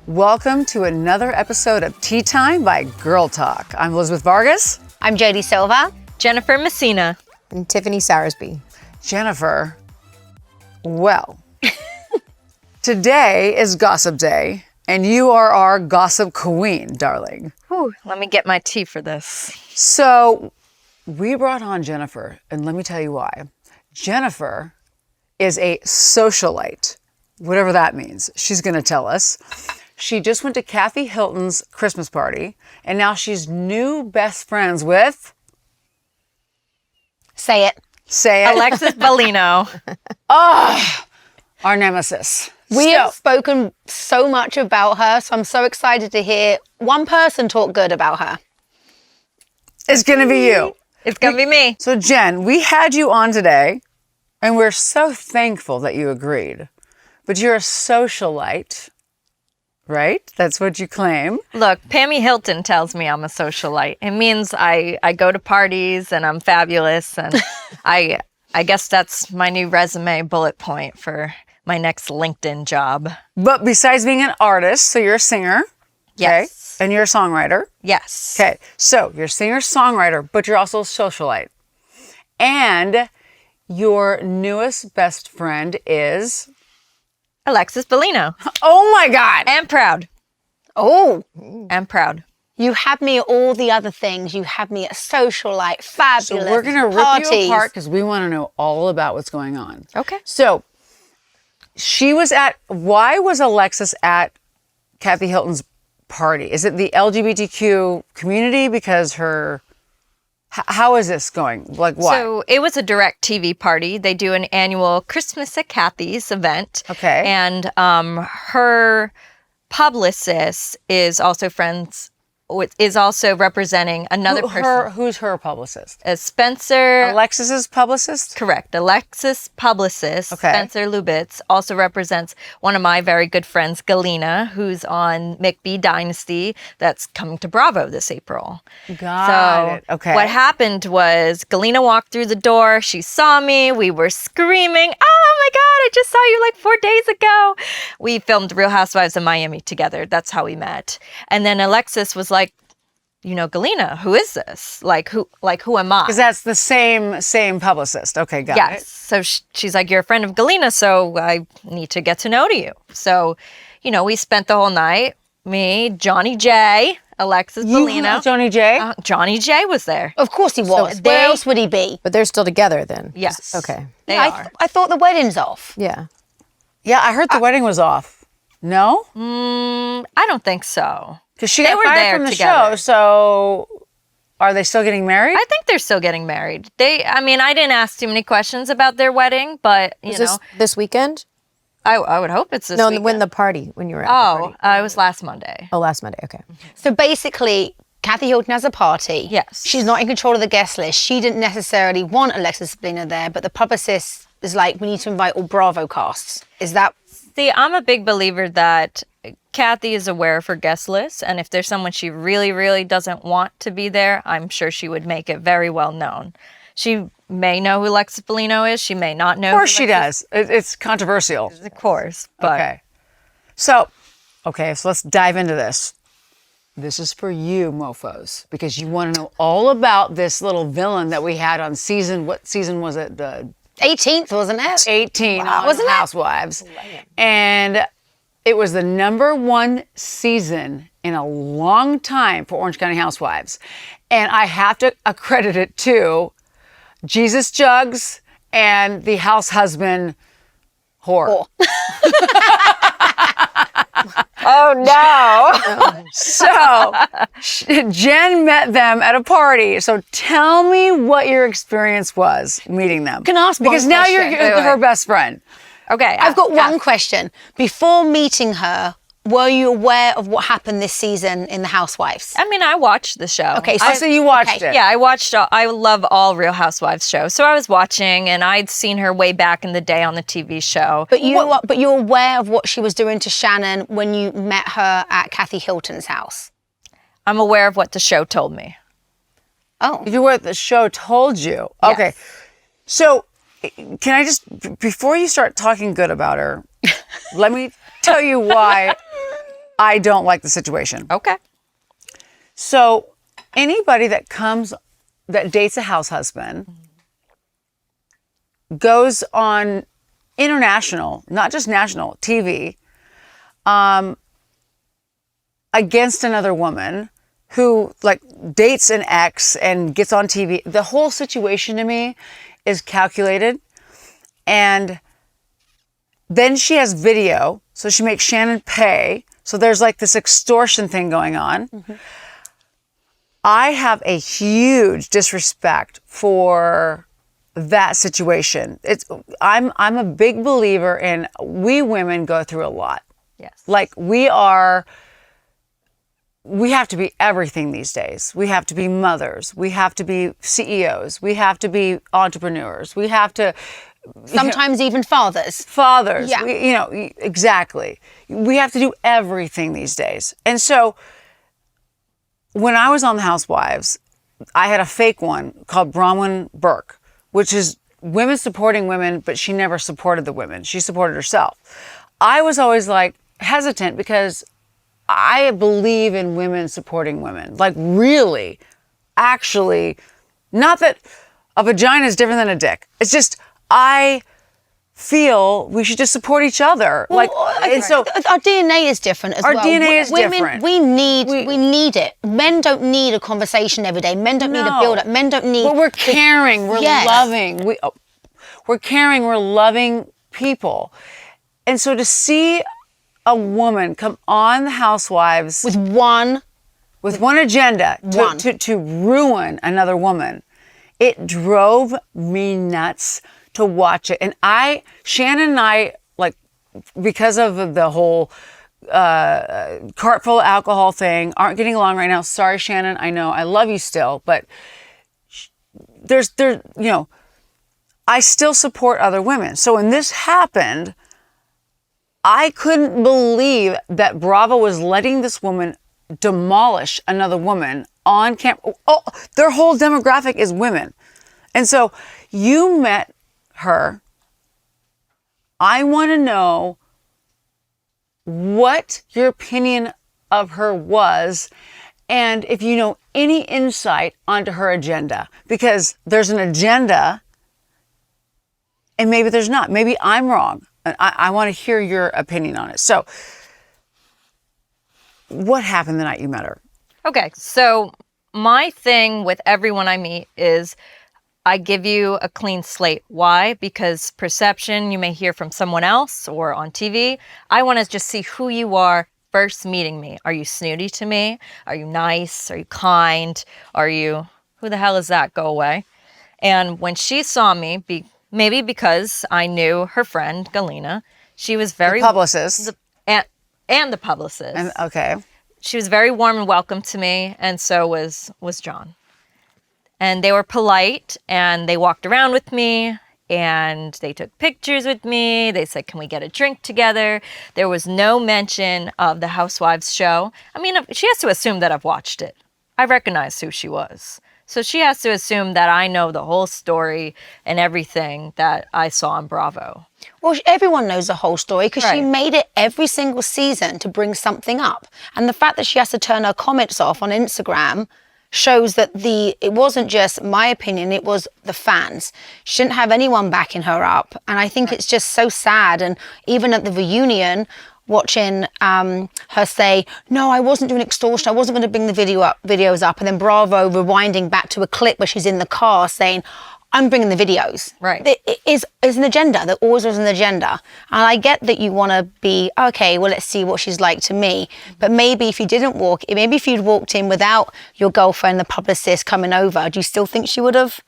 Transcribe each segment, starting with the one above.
Welcome to another episode of Tea Time by Girl Talk. I'm Elizabeth Vargas. I'm Jodie Silva. Jennifer Messina. And Tiffany Sowersby. Jennifer, well, today is Gossip Day, and you are our gossip queen, darling. Whew, let me get my tea for this. So we brought on Jennifer, and let me tell you why. Jennifer is a socialite, whatever that means. She's going to tell us. She just went to Kathy Hilton's Christmas party, and now she's new best friends with... Say it. Say it. Alexis Bellino. Our nemesis. We have spoken so much about her, so I'm so excited to hear one person talk good about her. It's going to be you. It's going to be me. So Jen, we had you on today, and we're so thankful that you agreed. But you're a socialite, right? That's what you claim. Look, Pammy Hilton tells me I'm a socialite. It means I go to parties and I'm fabulous. And I guess that's my new resume bullet point for my next LinkedIn job. But besides being an artist, so you're a singer. Yes. Okay? And you're a songwriter. Yes. Okay. So you're a singer-songwriter, but you're also a socialite. And your newest best friend is... Alexis Bellino. Oh my God. And proud. Oh, And proud. you had me at all the other things. You had me at socialite, fabulous. So we're going to rip parties. you apart because we want to know all about what's going on. Okay. So why was Alexis at Kathy Hilton's party? Is it the LGBTQ community? Because how is this going? Like what? So it was a direct TV party. They do an annual Christmas at Kathy's event. Okay. And her publicist is also representing another person. Who's her publicist? Spencer. Alexis's publicist? Correct. Alexis publicist, Okay. Spencer Lubitz, also represents one of my very good friends, Galina, who's on McBee Dynasty, that's coming to Bravo this April. Got it. Okay. What happened was Galina walked through the door. She saw me. We were screaming, "Oh my God, I just saw you like 4 days ago." We filmed Real Housewives of Miami together. That's how we met. And then Alexis was like, you know, Galina, who is this? Like who am I? Because that's the same publicist. Okay, got it. Yes. So she's like, you're a friend of Galina, so I need to get to know you. So, you know, we spent the whole night, me, Johnny J, Alexis Bellino. know Johnny J? Johnny J was there. Of course he was. Where else would he be? But they're still together then? Yes. Okay. They are. I thought the wedding's off. Yeah. Yeah, I heard the wedding was off. No? I don't think so. Because she They got were fired there from the together. show, so are they still getting married? I think they're still getting married. I didn't ask too many questions about their wedding, but, you Was know, this weekend? I would hope it's this No, weekend. when you were at the party. It was last Monday. Oh, last Monday. Okay. So basically, Kathy Hilton has a party. Yes. She's not in control of the guest list. She didn't necessarily want Alexis Bellino there, but the publicist is like, we need to invite all Bravo casts. Is that... See, I'm a big believer that Kathy is aware of her guest list, and if there's someone she really, really doesn't want to be there, I'm sure she would make it very well known. She may know who Alexis Bellino is. She may not know. Of course she does. It's controversial. Of course. But Okay. So let's dive into this. This is for you, mofos, because you want to know all about this little villain that we had on what season was it? The 18th, wasn't it? 18 Wow, on wasn't it? Housewives. And it was the #1 season in a long time for Orange County Housewives. And I have to accredit it to Jesus Jugs and the house husband whore. oh no! So Jen met them at a party. So tell me what your experience was meeting them. Can I ask one Because now you're question? her best friend. Okay, I've got one question. Before meeting her, were you aware of what happened this season in The Housewives? I watched the show. Okay, So you watched it. Yeah, I watched. I love all Real Housewives shows, so I was watching, and I'd seen her way back in the day on the TV show. But you're aware of what she was doing to Shannon when you met her at Kathy Hilton's house? I'm aware of what the show told me. Oh. You were what the show told you. Yes. Okay. So can I just, before you start talking good about her, let me tell you why I don't like the situation. Okay. So anybody that dates a house husband goes on international, not just national, TV, against another woman who like dates an ex and gets on TV. The whole situation to me is calculated. And then she has video, so she makes Shannon pay. So there's like this extortion thing going on. Mm-hmm. I have a huge disrespect for that situation. I'm a big believer in we women go through a lot. Yes. Like we have to be everything these days. We have to be mothers. We have to be CEOs. We have to be entrepreneurs. We have to Sometimes even fathers. Fathers. Yeah. Exactly. We have to do everything these days. And so when I was on The Housewives, I had a fake one called Bronwyn Burke, which is women supporting women, but she never supported the women. She supported herself. I was always like hesitant because I believe in women supporting women. Like really, actually, not that a vagina is different than a dick. It's just, I feel we should just support each other. Well, and so our DNA is different as well. Our DNA is Women, different. We need it. Men don't need a conversation every day. Men don't need a build up. Men don't need. But we're caring. We're Yes. loving. We're caring. We're loving people. And so to see a woman come on The Housewives with one agenda to ruin another woman, it drove me nuts to watch it. And Shannon and I, like, because of the whole cart full of alcohol thing, aren't getting along right now. Sorry, Shannon. I know I love you still, but I still support other women. So when this happened, I couldn't believe that Bravo was letting this woman demolish another woman on camera. Oh, their whole demographic is women. And so you met her. I want to know what your opinion of her was and if you know any insight onto her agenda, because there's an agenda and maybe there's not. Maybe I'm wrong. I want to hear your opinion on it. So what happened the night you met her? Okay, so my thing with everyone I meet is I give you a clean slate. Why? Because perception you may hear from someone else or on TV. I want to just see who you are first meeting me. Are you snooty to me? Are you nice? Are you kind? Are you, who the hell is that? Go away. And when she saw me, maybe because I knew her friend, Galina, she was very... The publicist. And the publicist. And, okay. She was very warm and welcome to me, and so was John. And they were polite, and they walked around with me, and they took pictures with me. They said, can we get a drink together? There was no mention of the Housewives show. I mean, she has to assume that I've watched it. I recognized who she was. So she has to assume that I know the whole story and everything that I saw on Bravo. Well, everyone knows the whole story because she Right. made it every single season to bring something up. And the fact that she has to turn her comments off on Instagram shows that it wasn't just my opinion, it was the fans. She didn't have anyone backing her up. And I think it's just so sad. And even at the reunion, watching her say, no, I wasn't doing extortion. I wasn't going to bring the videos up. And then Bravo rewinding back to a clip where she's in the car saying, I'm bringing the videos. Right. It is an agenda. There always was an agenda. And I get that you want to be, okay, well, let's see what she's like to me. But maybe if you'd walked in without your girlfriend, the publicist coming over, do you still think she would have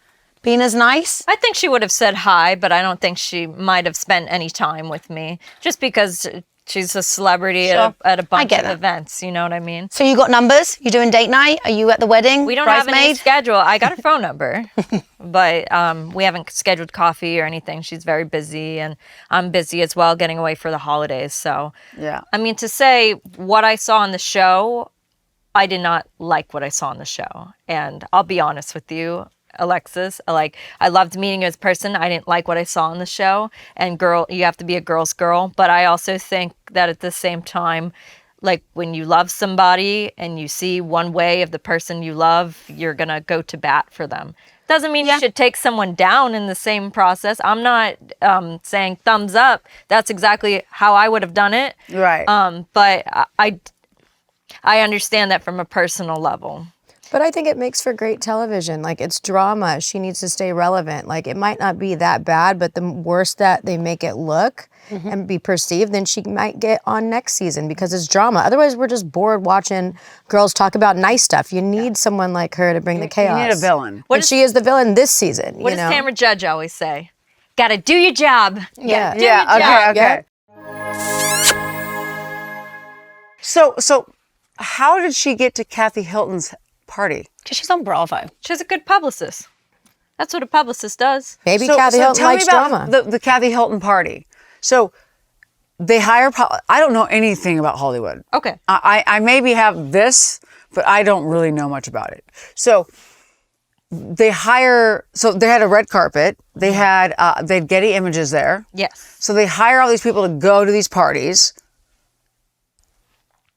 been as nice? I think she would have said hi, but I don't think she might have spent any time with me just because she's a celebrity Sure. at a bunch get of that. events. You know what I mean? So you got numbers? You doing date night? Are you at the wedding? We don't have any Bridesmaid? schedule. I got her phone number, but we haven't scheduled coffee or anything. She's very busy, and I'm busy as well, getting away for the holidays. So, Yeah. I mean, to say what I saw on the show, I did not like what I saw on the show. And I'll be honest with you, Alexis, I loved meeting you as a person. I didn't like what I saw on the show. And girl, you have to be a girl's girl. But I also think that at the same time, like when you love somebody and you see one way of the person you love, you're going to go to bat for them. Doesn't mean you should take someone down in the same process. I'm not saying thumbs up. That's exactly how I would have done it. Right. But I understand that from a personal level. But I think it makes for great television. Like, it's drama. She needs to stay relevant. Like, it might not be that bad, but the worse that they make it look and be perceived, then she might get on next season because it's drama. Otherwise, we're just bored watching girls talk about nice stuff. You need someone like her to bring the chaos. You need a villain. And she is the villain this season. What does Tamra Judge always say? Gotta do your job. Yeah. Do your job. Okay. So how did she get to Kathy Hilton's party? Because she's on Bravo. She's a good publicist. That's what a publicist does. Maybe Kathy Hilton tell likes me about drama. the Kathy Hilton party. So they hire, I don't know anything about Hollywood. Okay. I maybe have this, but I don't really know much about it. So they had a red carpet. They had Getty Images there. Yes. So they hire all these people to go to these parties.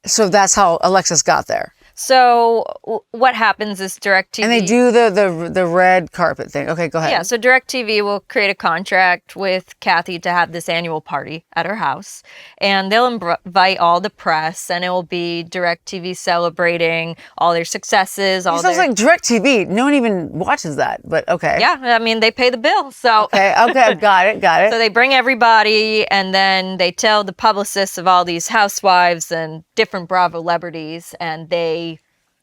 So that's how Alexis got there. So what happens is DirecTV... And they do the red carpet thing. Okay, go ahead. Yeah, so DirecTV will create a contract with Kathy to have this annual party at her house. And they'll invite all the press, and it will be DirecTV celebrating all their successes. It sounds like DirecTV. No one even watches that, but okay. Yeah, I mean, they pay the bill, so... Okay, got it. So they bring everybody, and then they tell the publicists of all these housewives and different Bravo celebrities, and they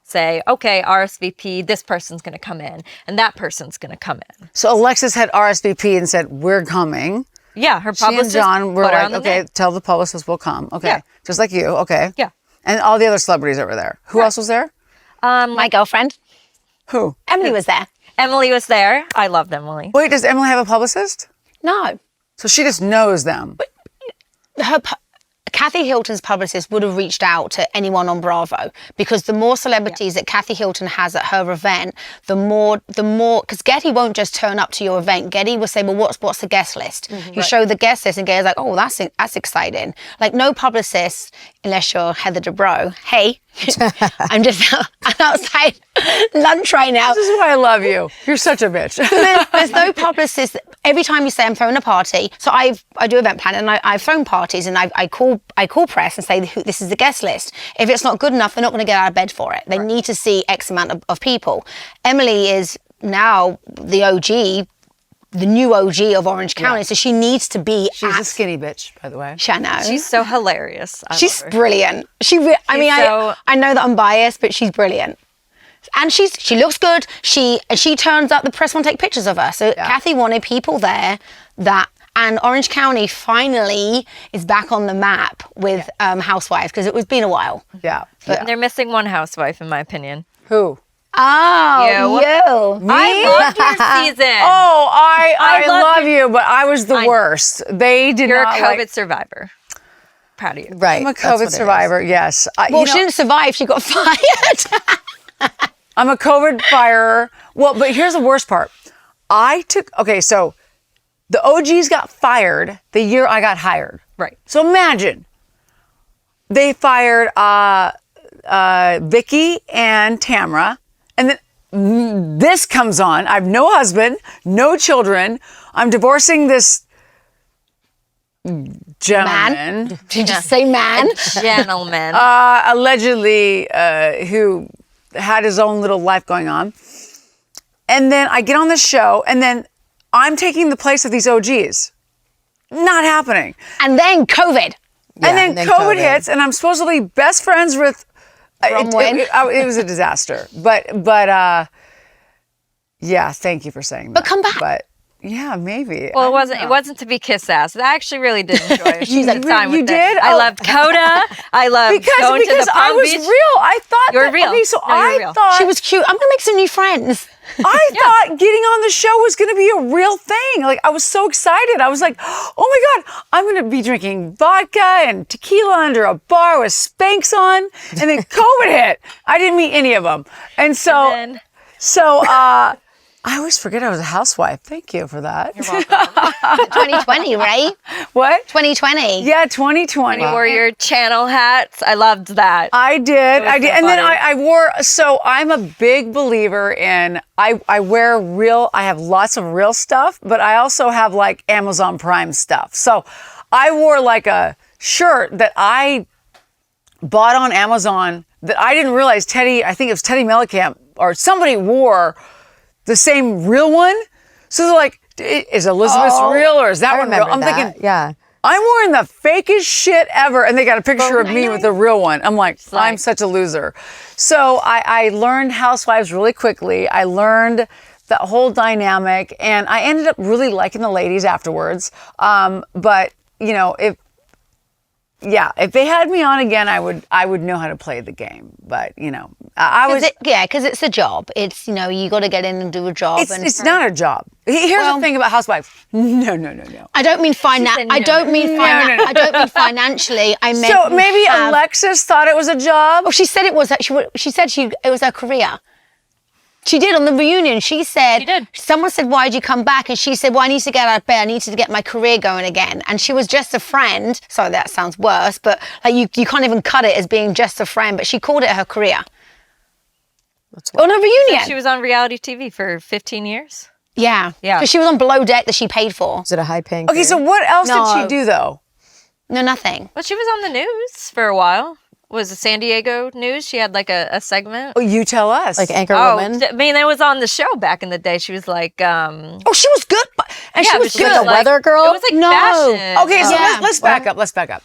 say, okay, RSVP, this person's going to come in, and that person's going to come in. So Alexis had RSVP and said, we're coming. Yeah, her She and publicist John were put her like, on the okay, net. tell the publicist we'll come. Okay, Yeah. just like you, okay. Yeah. And all the other celebrities that were there. Who else was there? My girlfriend, Who? Emily, was there. Emily was there. I loved Emily. Wait, does Emily have a publicist? No. So she just knows them. Kathy Hilton's publicist would have reached out to anyone on Bravo, because the more celebrities that Kathy Hilton has at her event, the more, because Getty won't just turn up to your event. Getty will say, well, what's the guest list? You show the guest list and Getty's like, oh, that's exciting. Like, no publicist, unless you're Heather Dubrow. Hey, I'm outside lunch right now. This is why I love you. You're such a bitch. There's no publicist. Every time you say I'm throwing a party, so I do event planning, and I've thrown parties, and I call press and say this is the guest list. If it's not good enough, they're not going to get out of bed for it. They need to see X amount of people. Emily is now the OG, the new OG of Orange County, so she needs to be. She's a skinny bitch, by the way. I know. She's so hilarious. She's love her. brilliant. I know that I'm biased, but she's brilliant. And she looks good. She turns up. The press want to take pictures of her. So Kathy wanted people there and Orange County finally is back on the map with housewives, because it's been a while. Yeah. They're missing one housewife, in my opinion. Who? Oh, You. you. I loved your season. Oh, I love love you, but I was the worst. They did You're a not COVID survivor. Proud of you. Right. I'm a that's what COVID it is. survivor, yes. Well, she didn't survive. She got fired. I'm a COVID firer. Well, but here's the worst part. So the OGs got fired the year I got hired. Right. So imagine they fired Vicky and Tamra, and then this comes on. I have no husband, no children. I'm divorcing this gentleman. Did you just say man? Gentleman. Allegedly, who had his own little life going on. And then I get on the show, and then I'm taking the place of these OGs. Not happening. And then COVID. And then COVID hits, and I'm supposedly best friends with. It was a disaster. But yeah, thank you for saying that. But come back. But yeah, maybe. Well, I it don't know. wasn't to be kiss ass. I actually really did enjoy She's like, time you with did? them. I Oh. loved Coda. I loved going to because the I Palm was Beach. real. I thought You were that, real. Okay, so No, you were I real. thought She was cute. I'm going to make some new friends. I thought getting on the show was going to be a real thing. Like, I was so excited. I was like, oh my God, I'm going to be drinking vodka and tequila under a bar with Spanx on. And then COVID hit. I didn't meet any of them. And so, And then- I always forget I was a housewife. Thank you for that. 2020, right? What? 2020. Yeah, 2020. You wore your channel hats. I loved that. I did. was I did. so And then funny. I wore, so I'm a big believer in, I wear real, I have lots of real stuff, but I also have like Amazon Prime stuff. So I wore like a shirt that I bought on Amazon that I didn't realize I think it was Teddy Mellencamp or somebody wore the same real one. So they're like, is Elizabeth's real or is that I one real? remember I'm that. thinking, Yeah. I'm wearing the fakest shit ever. And they got a picture of me with the real one. I'm like, I'm such a loser. So I learned Housewives really quickly. I learned the whole dynamic and I ended up really liking the ladies afterwards. But you know, if they had me on again, I would know how to play the game. But you know, Because it's a job. It's, you know, you got to get in and do a job. it's not a job. Here's the thing about Housewives. No. I don't mean I don't mean financially. I meant So maybe Alexis thought it was a job. Oh, she said it was. She said it was her career. She did on the reunion. She said, She did. Someone said, why'd you come back? And she said, well, I need to get out of bed. I need to get my career going again. And she was just a friend. Sorry, that sounds worse, but like you can't even cut it as being just a friend. But she called it her career. On a reunion. She was on reality TV for 15 years. Yeah. Yeah. Because she was on Below Deck that she paid for. Is it a high paying? Okay, so what else did No. she do though? No, nothing. Well, she was on the news for a while. Was the San Diego news? She had like a segment. Oh, you tell us. Like anchor Oh, woman? I mean, it was on the show back in the day. She was like, Oh, she was good. And yeah, she but was she good. was Like a weather girl? It was like No. fashion. Okay, so Yeah. let's back up. Let's back up.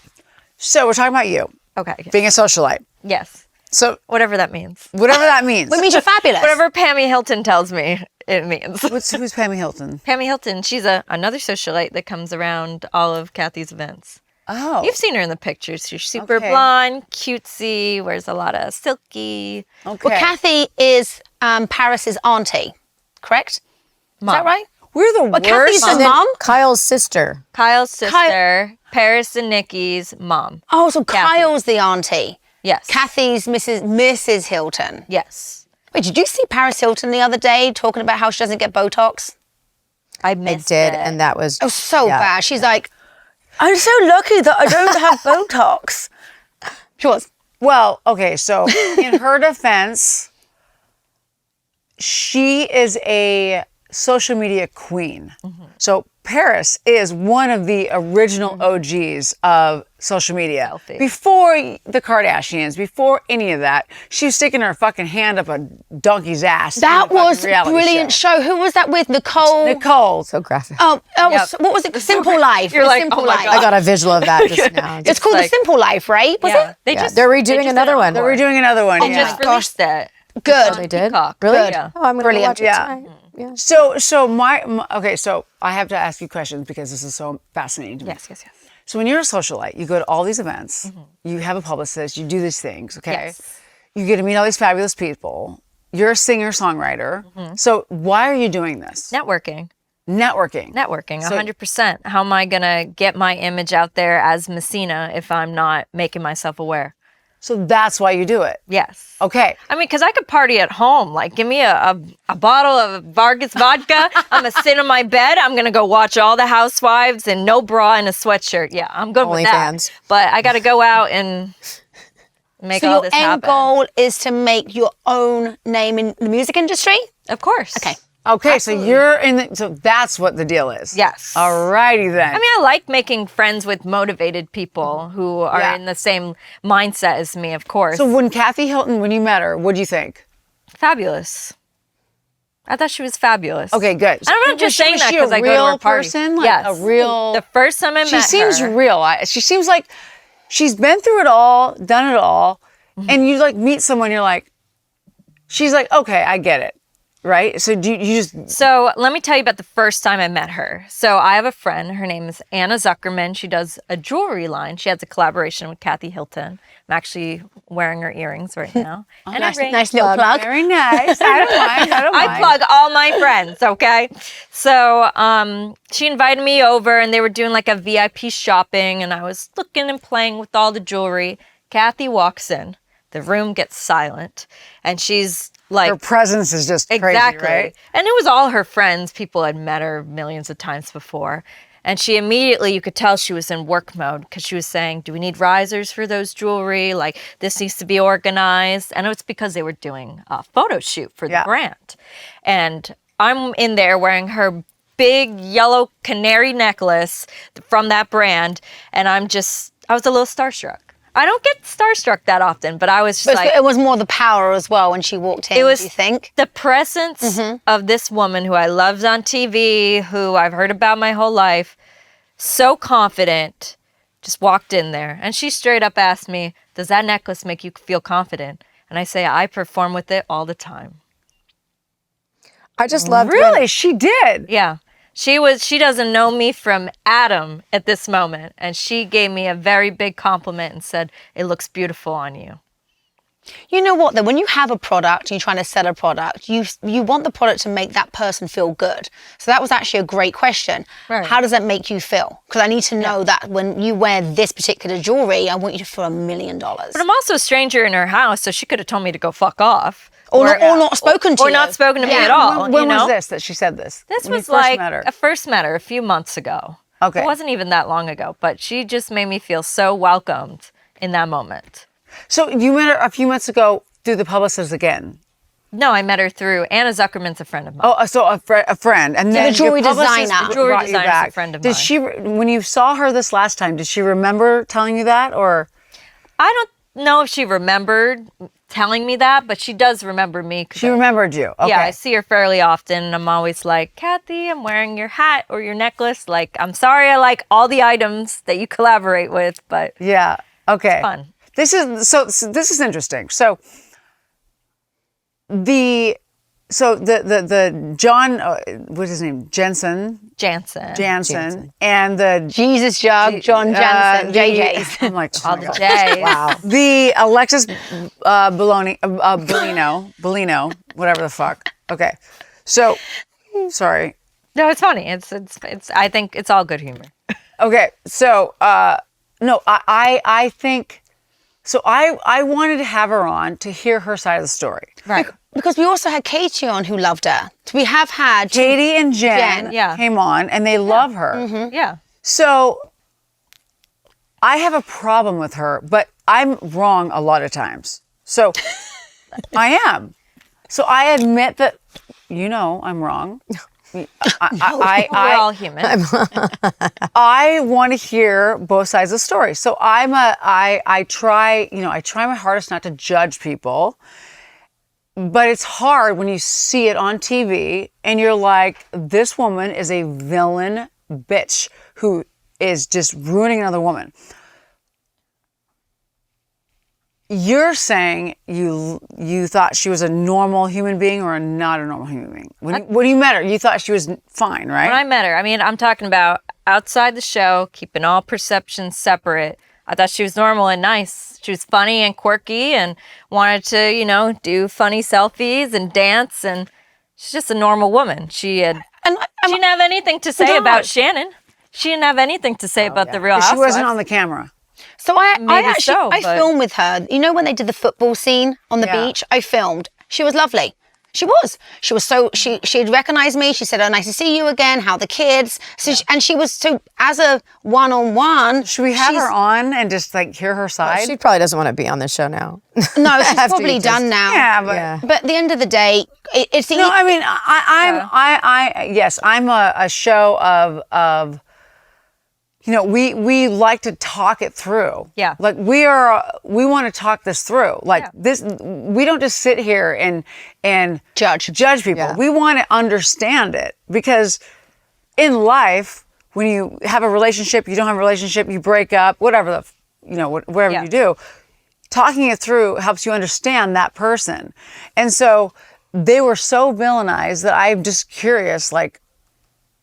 So we're talking about you Okay. being a socialite. Yes. So Whatever that means. whatever that means. What means you're fabulous? Whatever Pammy Hilton tells me it means. Who's Pammy Hilton? Pammy Hilton, she's another socialite that comes around all of Kathy's events. Oh. You've seen her in the pictures. She's super Okay. blonde, cutesy, wears a lot of silky. Okay. Well, Kathy is Paris's auntie, correct? Is that right? We're the Well, Kathy's worst. the mom? Kyle's sister. Kyle's sister, Paris and Nikki's mom. Oh, so Kathy. Kyle's the auntie. Yes. Kathy's Mrs. Hilton. Yes. Wait, did you see Paris Hilton the other day talking about how she doesn't get Botox? I I missed did, it. and that was Oh, so yeah. bad. She's like, I'm so lucky that I don't have Botox. She was. Well, okay, so in her defense, she is a social media queen. So Paris is one of the original OGs of social media. Selfie. Before the Kardashians, before any of that, she was sticking her fucking hand up a donkey's ass. in That the fucking was a reality brilliant show. Who was that with? Nicole? Nicole. so graphic. Oh, that Yep. was, what was it? Simple Life. You're The like, Simple oh my Life. God. I got a visual of that just now. It's called like- The Simple Life, right? Was Yeah. it? They Yeah, just they're they redoing just another did one. They were doing another one. They yeah. just released it. Good. They did? Peacock. Really? Yeah. Oh, I'm going to Brilliant. watch it Yeah. tonight. Yeah. So my okay, so I have to ask you questions because this is so fascinating to me. Yes. So when you're a socialite, you go to all these events, you have a publicist, you do these things, okay? Yes. You get to meet all these fabulous people. You're a singer-songwriter. So why are you doing this? Networking. Networking. Networking, So- 100%. How am I going to get my image out there as Messina if I'm not making myself aware? So that's why you do it. Yes. Okay. I mean, because I could party at home. Like, give me a bottle of Vargas vodka. I'm going to sit on my bed. I'm going to go watch all the Housewives and no bra and a sweatshirt. Yeah, I'm good with that. OnlyFans. But I got to go out and make So all your this end happen. goal is to make your own name in the music industry? Of course. Okay. Okay, so you're in the, so that's what the deal is. Yes. All righty then. I mean, I like making friends with motivated people who are Yeah. in the same mindset as me, of course. So when Kathy Hilton, when you met her, what do you think? Fabulous. I thought she was fabulous. Okay, good. I'm not Was just she- saying was that she a because I go to real her party. person? Like yes. a real. The first time I met She seems her, real. She seems like she's been through it all, done it all, and you like meet someone, you're like, she's like, okay, I get it, right? So do you just So let me tell you about the first time I met her. So I have a friend. Her name is Anna Zuckerman. She does a jewelry line. She has a collaboration with Kathy Hilton. I'm actually wearing her earrings right now. and Nice, a ring. nice little plug. very nice? I don't mind. I don't mind. I plug all my friends, okay? So she invited me over and they were doing like a VIP shopping and I was looking and playing with all the jewelry. Kathy walks in. The room gets silent and she's Like her presence is just exactly. crazy, right? And it was all her friends. People had met her millions of times before. And she immediately, you could tell she was in work mode because she was saying, do we need risers for those jewelry? Like, this needs to be organized. And it's because they were doing a photo shoot for the brand. And I'm in there wearing her big yellow canary necklace from that brand. And I was a little starstruck. I don't get starstruck that often, but I was just It was more the power as well when she walked in, it was do you think? the presence of this woman who I loved on TV, who I've heard about my whole life, so confident, just walked in there. And she straight up asked me, does that necklace make you feel confident? And I say, I perform with it all the time. I just loved Really? She did? Yeah. She doesn't know me from Adam at this moment. And she gave me a very big compliment and said, it looks beautiful on you. You know what, though? When you have a product and you're trying to sell a product, you want the product to make that person feel good. So that was actually a great question. Right. How does that make you feel? Because I need to know that when you wear this particular jewelry, I want you to feel $1 million. But I'm also a stranger in her house, so she could have told me to go fuck off. Or not spoken to Or you. not spoken to me at all. When you know? was this that she said this? This When you was first like met her? I first met her a few months ago. Okay. It wasn't even that long ago, but she just made me feel so welcomed in that moment. So you met her a few months ago through the publicist again. No, I met her through Anna Zuckerman's a friend of mine. Oh, so a friend, and then the jewelry your publicist designer. brought Jewelry you designer's a back. friend of Did mine. she, when you saw her this last time, did she remember telling you that, or? I don't know if she remembered telling me that, but she does remember me. 'Cause She remembered you. Okay. Yeah, I see her fairly often. And I'm always like, Kathy, I'm wearing your hat or your necklace. Like, I'm sorry I like all the items that you collaborate with, but Yeah. Okay. fun. This is interesting. So the John, what's his name? Jansen, and the Jesus Jug, John Jensen, JJ's. I'm like, oh all my the God. J's. Wow. The Alexis Bellino, whatever the fuck. Okay. So, sorry. No, it's funny. It's. I think it's all good humor. Okay. So, no, I think, so I wanted to have her on to hear her side of the story. Right. Because we also had Katie on who loved her. We have had Katie and Jen yeah. came on and they love her. Yeah. So I have a problem with her, but I'm wrong a lot of times. So I am. So I admit that, I'm wrong. We're all human. I want to hear both sides of the story. So I try my hardest not to judge people, but it's hard when you see it on TV and you're like, this woman is a villain bitch who is just ruining another woman. You're saying you thought she was a normal human being or not a normal human being? When you met her, you thought she was fine, right? When I met her, I mean, I'm talking about outside the show, keeping all perceptions separate. I thought she was normal and nice. She was funny and quirky and wanted to, do funny selfies and dance. And she's just a normal woman. She didn't have anything to say about Shannon. She didn't have anything to say about the Real Housewives. She wasn't on the camera. So I filmed with her. You know when they did the football scene on the beach? I filmed. She was lovely. She was so, she had recognized me. She said, oh, nice to see you again. How are the kids? So she was, so as a one-on-one. Should we have her on and just hear her side? She probably doesn't want to be on the show now. No, she's probably done now. Yeah, but at the end of the day, it's the... No, I mean, yes, I'm a show of we like to talk it through. Yeah. Like we want to talk this through. This, we don't just sit here and judge people. Yeah. We want to understand it, because in life, when you have a relationship, you don't have a relationship, you break up, whatever whatever you do, talking it through helps you understand that person. And so they were so villainized that I'm just curious,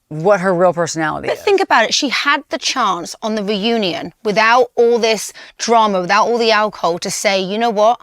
what her real personality is. But think about it. She had the chance on the reunion without all this drama, without all the alcohol, to say, you know what?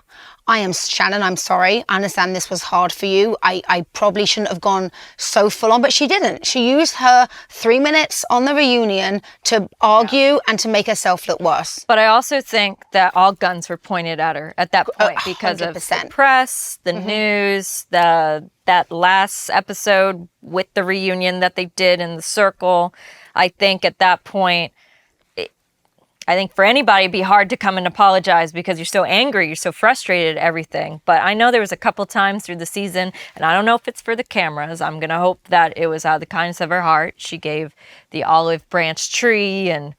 Shannon, I'm sorry. I understand this was hard for you. I probably shouldn't have gone so full on, but she didn't. She used her 3 minutes on the reunion to argue and to make herself look worse. But I also think that all guns were pointed at her at that point because of the 100%. press, the news, that last episode with the reunion that they did in the circle. I think at that point, I think for anybody it'd be hard to come and apologize because you're so angry, you're so frustrated at everything. But I know there was a couple times through the season, and I don't know if it's for the cameras. I'm going to hope that it was out of the kindness of her heart. She gave the olive branch tree, and,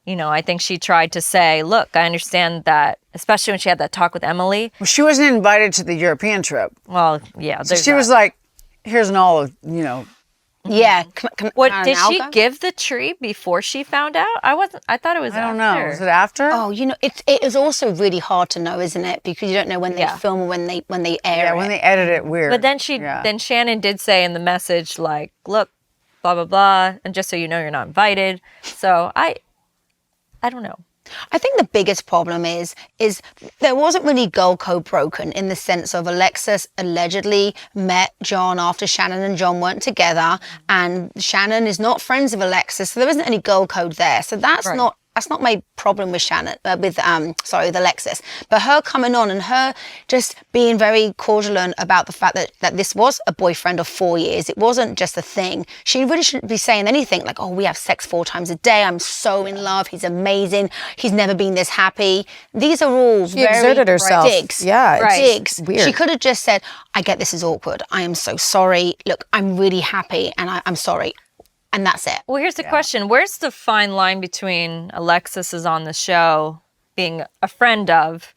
you know, I think she tried to say, look, I understand that, especially when she had that talk with Emily. Well, she wasn't invited to the European trip. Well, yeah. So she was like, here's an olive, you know. Yeah. What did she give the tree before she found out? I thought it was I don't after. know. Was it after? Oh, you know, it is also really hard to know, isn't it? Because you don't know when they film or when they air yeah, it. when they edit it, weird. But then then Shannon did say in the message, like, look, blah, blah, blah, and just so you know, you're not invited. So I don't know. I think the biggest problem is there wasn't really girl code broken in the sense of Alexis allegedly met John after Shannon and John weren't together, and Shannon is not friends with Alexis, so there isn't any girl code there. So that's not my problem with Shannon, with Alexis. But her coming on and her just being very cordial about the fact that this was a boyfriend of 4 years. It wasn't just a thing. She really shouldn't be saying anything like, oh, we have sex 4 times a day. I'm so in love. He's amazing. He's never been this happy. These are all She exerted herself. digs. Yeah, it's digs. weird. She could have just said, I get this is awkward. I am so sorry. Look, I'm really happy and I'm sorry. And that's it. Well, here's the question. Where's the fine line between Alexis is on the show being a friend of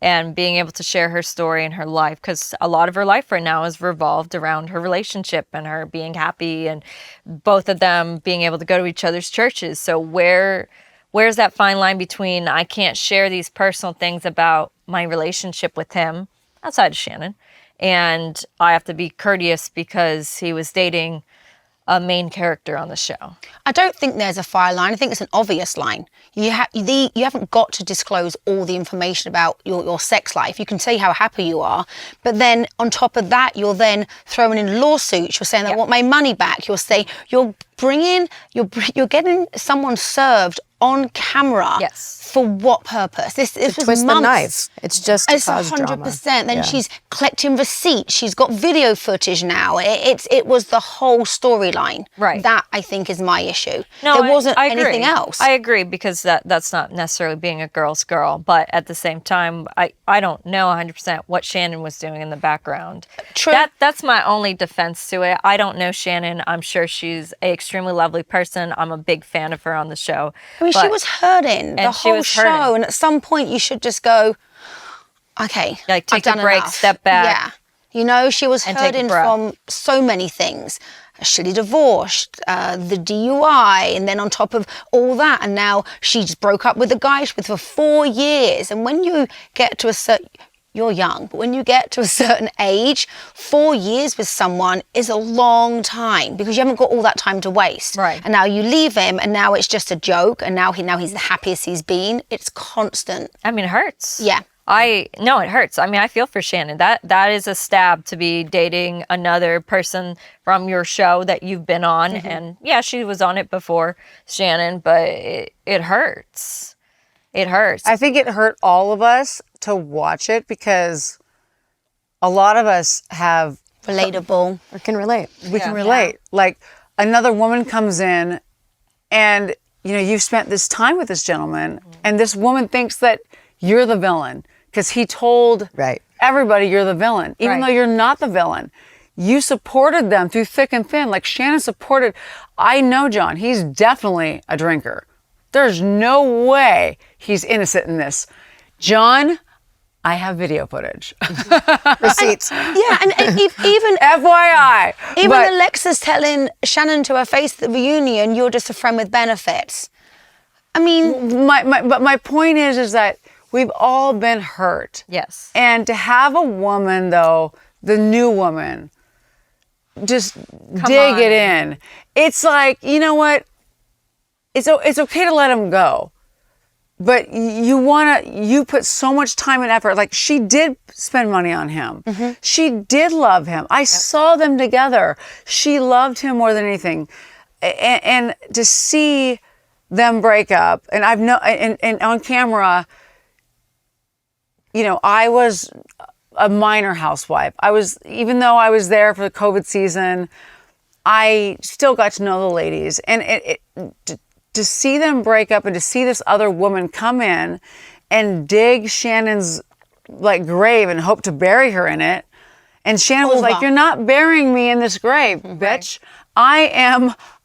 and being able to share her story and her life? Because a lot of her life right now is revolved around her relationship and her being happy and both of them being able to go to each other's churches. So where's that fine line between I can't share these personal things about my relationship with him outside of Shannon and I have to be courteous because he was dating a main character on the show? I don't think there's a fire line. I think it's an obvious line. You haven't got to disclose all the information about your sex life. You can say how happy you are, but then on top of that, you're then throwing in lawsuits. You're saying, I want my money back. You're saying, you're getting someone served on camera. Yes. For what purpose? This was twist months. the knife. It's just to It's cause 100%. drama. Then Yeah. she's collecting receipts. She's got video footage now. It was the whole storyline. Right. That I think is my issue. No, there wasn't I agree. anything else. I agree because that's not necessarily being a girl's girl, but at the same time, I don't know 100% what Shannon was doing in the background. True. That's my only defense to it. I don't know Shannon. I'm sure she's an extremely lovely person. I'm a big fan of her on the show. I mean, she was hurting the she whole was show, hurting. and at some point you should just go, okay, Like, take I've a done break, enough. step back. Yeah, you know, she was And take a hurting breath. from so many things. A shitty divorce, the DUI, and then on top of all that, and now she just broke up with the guy she was with for 4 years. And when you get to a certain, you're young, but when you get to a certain age, 4 years with someone is a long time because you haven't got all that time to waste. Right. And now you leave him, and now it's just a joke, and now he's the happiest he's been. It's constant. I mean, it hurts. Yeah. No, it hurts. I mean, I feel for Shannon. That is a stab to be dating another person from your show that you've been on. Mm-hmm. And yeah, she was on it before, Shannon, but it hurts. It hurts. I think it hurt all of us to watch it because a lot of us have, Relatable. Or can relate. we can relate. Like another woman comes in and, you know, you've spent this time with this gentleman and this woman thinks that you're the villain because he told Right. everybody you're the villain, even Right. though you're not the villain. You supported them through thick and thin. Like Shannon supported, I know John, he's definitely a drinker. There's no way he's innocent in this. John, I have video footage. Receipts. Yeah, and even FYI. even But Alexis telling Shannon to her face at the reunion, you're just a friend with benefits. I mean, but my point is that we've all been hurt. yes. And to have a woman, though, the new woman, just dig on. it in. It's like, you know what? It's okay to let him go. But you put so much time and effort. Like, she did spend money on him. She did love him. I saw them together. She loved him more than anything. And to see them break up, and and on camera, I was a minor housewife. Even though I was there for the COVID season, I still got to know the ladies. And to see them break up and to see this other woman come in and dig Shannon's grave and hope to bury her in it. And Shannon was like, "You're not burying me in this grave, bitch.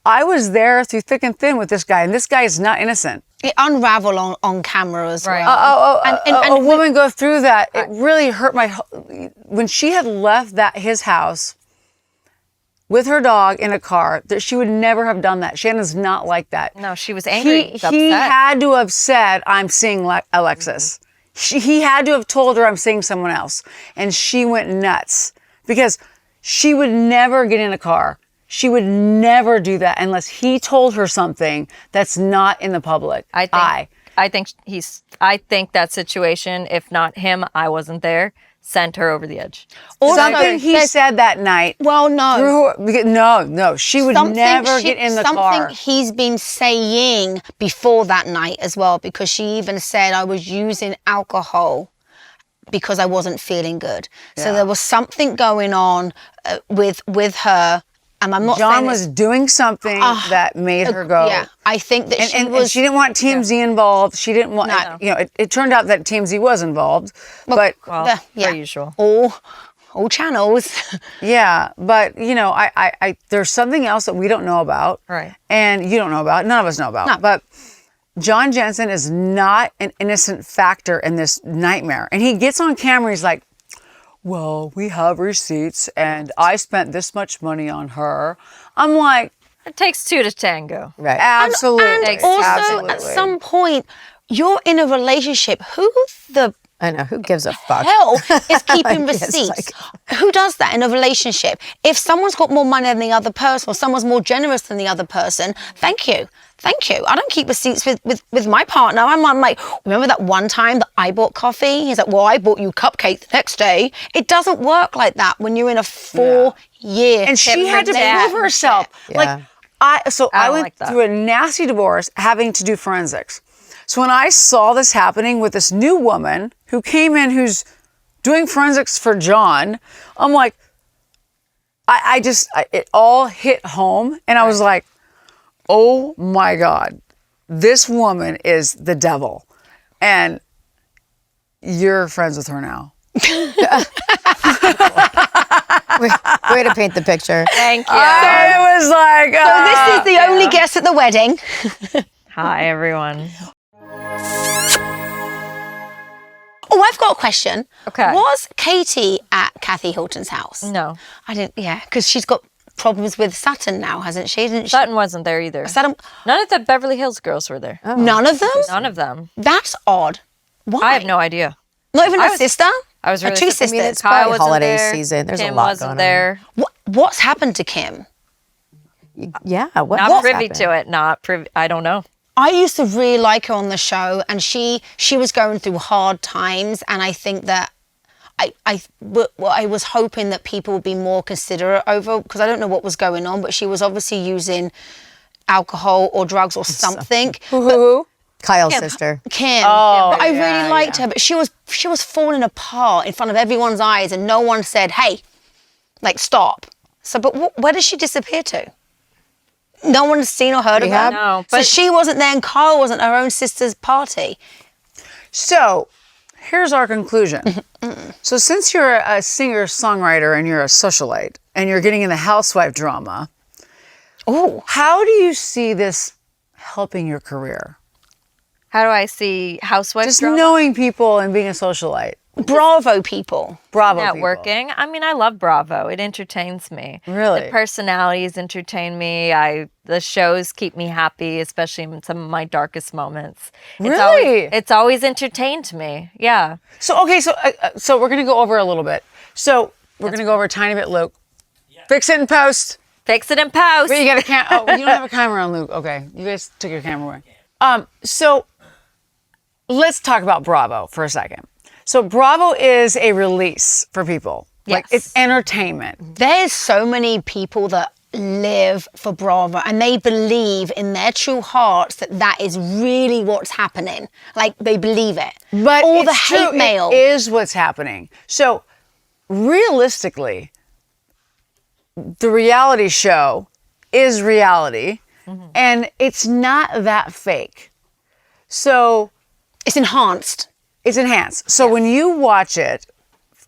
I was there through thick and thin with this guy, and this guy is not innocent." It unraveled on camera as well. A woman go through that. It really hurt when she had left his house with her dog in a car, that she would never have done that. Shannon's not like that. No, she was angry. He had to have said, "I'm seeing Alexis." He had to have told her, "I'm seeing someone else." And she went nuts because she would never get in a car. She would never do that unless he told her something that's not in the public. I think that situation, if not him, I wasn't there, sent her over the edge. Something he said that night. Well, no. No. She would never get in the car. Something he's been saying before that night as well, because she even said, "I was using alcohol because I wasn't feeling good." So there was something going on with her. And I'm not John was doing something that made her go. Yeah, I think that and she didn't want TMZ involved. She didn't want, it turned out that TMZ was involved. Per usual. All channels. Yeah, but I there's something else that we don't know about. Right. And you don't know about. None of us know about. No. But John Jensen is not an innocent factor in this nightmare. And he gets on camera, he's like, "Well, we have receipts and I spent this much money on her." I'm like, it takes two to tango. Right. Absolutely. And also, at some point, you're in a relationship. I know, who gives a fuck? Hell is keeping Like, it's receipts? Who does that in a relationship? If someone's got more money than the other person, or someone's more generous than the other person, thank you. I don't keep receipts with my partner. I'm like, "Remember that one time that I bought coffee?" He's like, "Well, I bought you cupcake the next day." It doesn't work like that when you're in a 4-year. And she had to prove herself. Yeah. I went through a nasty divorce having to do forensics. So when I saw this happening with this new woman who came in, who's doing forensics for John, I'm like, it all hit home. And I was like, oh my God, this woman is the devil. And you're friends with her now. Way to paint the picture. Thank you. I was like, So this is the only guest at the wedding. Hi, everyone. Oh, I've got a question. Okay. Was Katie at Kathy Hilton's house? No. I didn't, because she's got problems with Sutton now, hasn't she? Sutton wasn't there either. Sutton, None of the Beverly Hills girls were there. None of them? None of them. That's odd. Why? I have no idea. Not even her sister? I was really Two surprised. sisters. It's Kyle probably wasn't holiday there. season. There's Kim a lot wasn't going there. What's happened to Kim? on. Yeah, Not what's privy happened? to it. Not privy. I don't know. I used to really like her on the show, and she was going through hard times, and I think that I was hoping that people would be more considerate over, because I don't know what was going on, but she was obviously using alcohol or drugs or something. who? Kyle's sister. Kim. Oh, But I yeah, really liked her, but she was falling apart in front of everyone's eyes, and no one said, "Hey, stop." So, but where did she disappear to? No one's seen or heard of her. No, So but she wasn't there, and Kyle wasn't at her own sister's party. So here's our conclusion. So since you're a singer-songwriter and you're a socialite and you're getting in the housewife drama, how do you see this helping your career? how do I see housewife Just drama? knowing people and being a socialite. Bravo, people. Bravo, Networking. I mean, I love Bravo. It entertains me. Really? The personalities entertain me. The shows keep me happy, especially in some of my darkest moments. Really? It's always entertained me. Yeah. So, okay, so we're going to go over a little bit. So we're going to go over a tiny bit, Luke. Fix it in post. Fix it in post. But you got a you don't have a camera on, Luke. Okay, you guys took your camera away. So let's talk about Bravo for a second. So Bravo is a release for people. Like, Yes. it's entertainment. There's so many people that live for Bravo and they believe in their true hearts that that is really what's happening. Like, they believe it. But all the it's true, hate mail. It is what's happening. So realistically, the reality show is reality, and it's not that fake. So It's enhanced. it's enhanced. So when you watch it,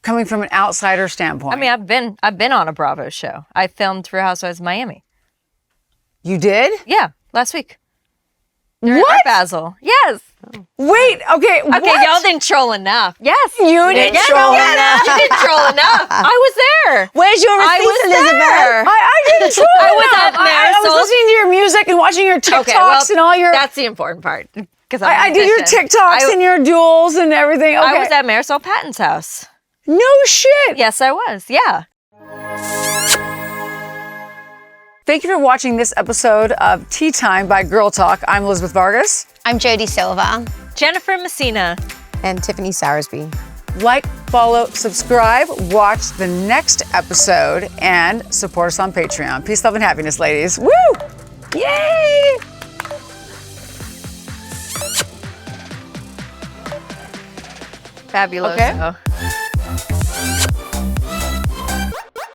coming from an outsider standpoint, I mean, I've been on a Bravo show. I filmed Real Housewives of Miami. you did? Yeah, last week. They're What? Art Basel. Yes. Wait, okay, Okay, what? y'all didn't troll enough. Yes. You didn't troll enough. You didn't troll enough. I was there. Where's your I receipt, was Elizabeth? there. I didn't troll I was enough. at I was Marisol's- listening to your music and watching your TikToks Okay, well, and all your. that's the important part. Because I do your TikToks and your duels and everything. Okay. I was at Marisol Patton's house. No shit. Yes, I was. Yeah. Thank you for watching this episode of Tea Time by Girl Talk. I'm Elizabeth Vargas. I'm Jodie Silva. Jennifer Messina. And Tiffany Sowersby. Like, follow, subscribe, watch the next episode, and support us on Patreon. Peace, love, and happiness, ladies. Woo! Yay! Fabulous. Okay.